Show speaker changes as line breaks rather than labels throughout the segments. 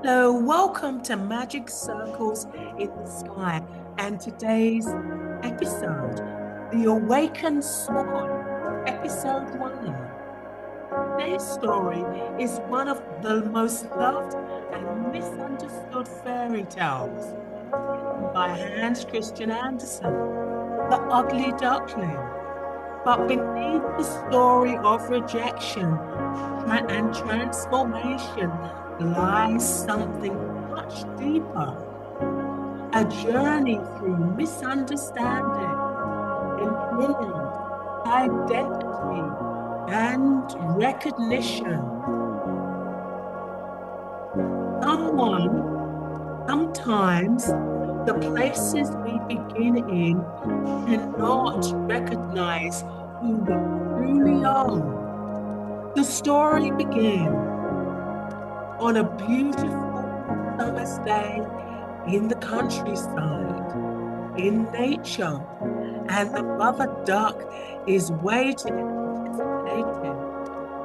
Hello, welcome to Magic Circles in the Sky and today's episode, The Awakened Swan, episode 1. Today's story is one of the most loved and misunderstood fairy tales, written by Hans Christian Andersen, The Ugly Duckling. But beneath the story of rejection and transformation lies something much deeper. A journey through misunderstanding, imprisonment, identity, and recognition. Someone, sometimes, the places we begin in cannot recognize who we truly are. The story begins on a beautiful summer's day in the countryside, in nature, and the mother duck is waiting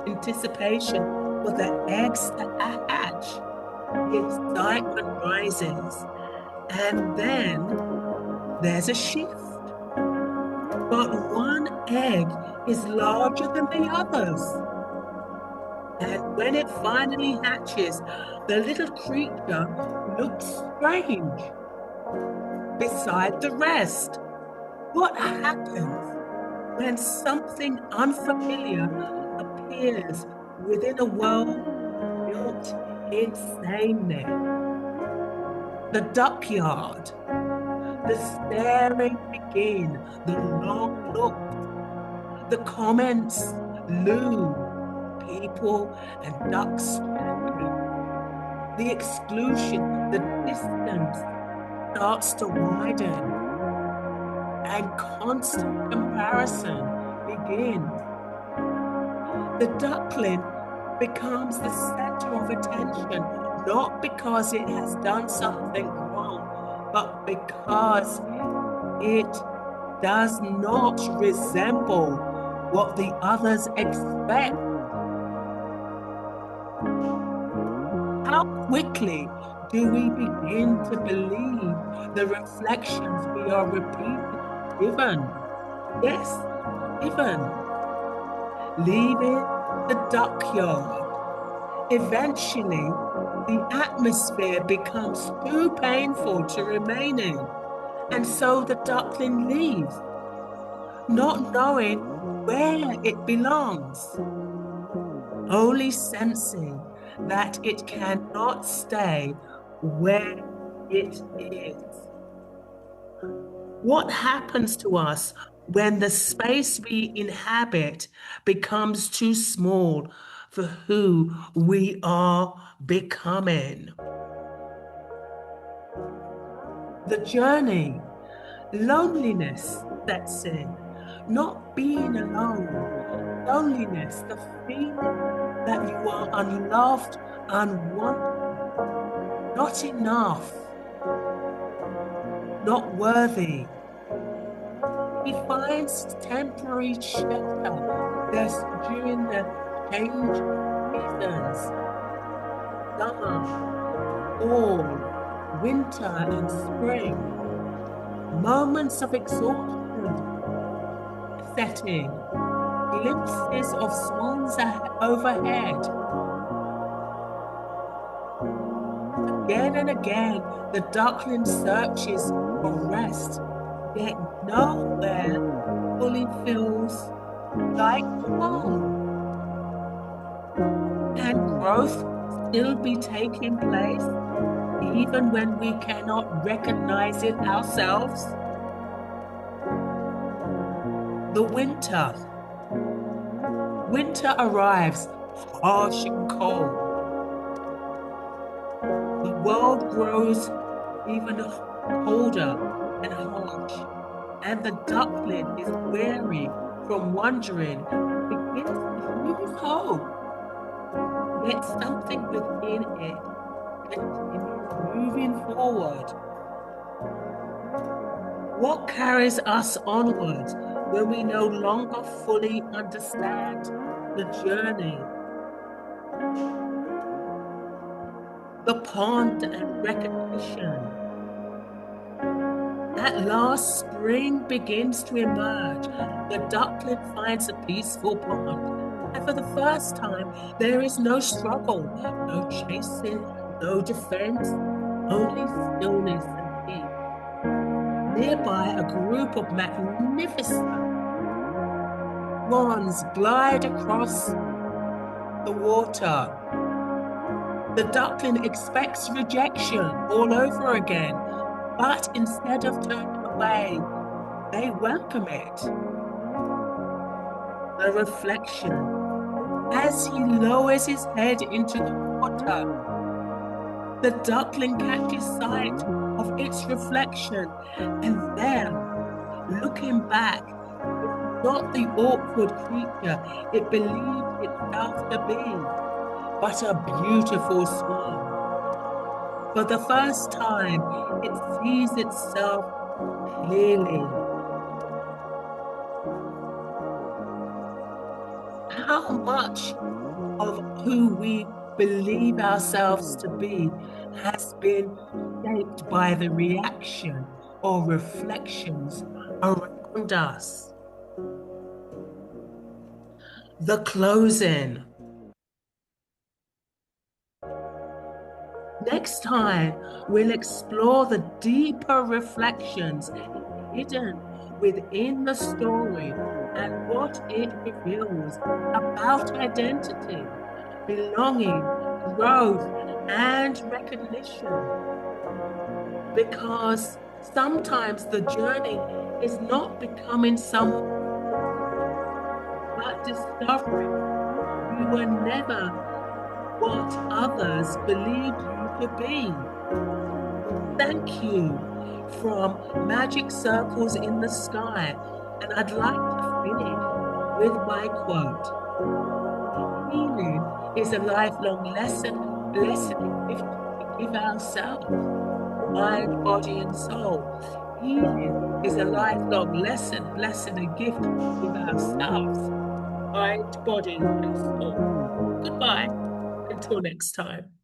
anticipation for the eggs to hatch. The excitement rises, and then there's a shift. But one egg is larger than the others. And when it finally hatches, the little creature looks strange beside the rest. What happens when something unfamiliar appears within a world built in sameness? The duckyard. The staring begin, the long look, the comments loom, people and ducks scrambling. The exclusion, the distance starts to widen, and constant comparison begins. The duckling becomes the center of attention, not because it has done something wrong, but because it does not resemble what the others expect. How quickly do we begin to believe the reflections we are repeatedly given? Yes, given. Leaving the duckyard. Eventually, the atmosphere becomes too painful to remain in, and so the duckling leaves, not knowing where it belongs, only sensing that it cannot stay where it is. What happens to us when the space we inhabit becomes too small for who we are becoming? The journey, loneliness sets in, not being alone. Loneliness, the feeling that you are unloved, unwanted, not enough, not worthy. He finds temporary shelter during the change seasons, summer, fall, winter, and spring. Moments of exhaustion setting, glimpses of swans overhead. Again and again, the duckling searches for rest, yet nowhere fully feels like home. Can growth still be taking place, even when we cannot recognize it ourselves? The winter. Winter arrives, harsh and cold. The world grows even colder and harsh, and the duckling is weary from wandering, begins to lose hope. Yet something within it continues moving forward. What carries us onward when we no longer fully understand the journey? The the pond and recognition. At last, spring begins to emerge. The duckling finds a peaceful pond. And for the first time, there is no struggle, no chasing, no defense, only stillness and peace. Nearby, a group of magnificent swans glide across the water. The duckling expects rejection all over again, but instead of turning away, they welcome it. The reflection. As he lowers his head into the water, the duckling catches sight of its reflection, and there, looking back, is not the awkward creature it believed itself to be, but a beautiful swan. For the first time, it sees itself clearly. How much of who we believe ourselves to be has been shaped by the reaction or reflections around us? The closing. Next time, we'll explore the deeper reflections hidden within the story and what it reveals about identity, belonging, growth, and recognition. Because sometimes the journey is not becoming someone, but discovering you were never what others believed you to be. Thank you from Magic Circles in the Sky. And I'd like to finish with my quote. Healing is a lifelong lesson, blessing, and gift we give ourselves, mind, body, and soul. Healing is a lifelong lesson, blessing, and gift we give ourselves, mind, body, and soul. Goodbye. Until next time.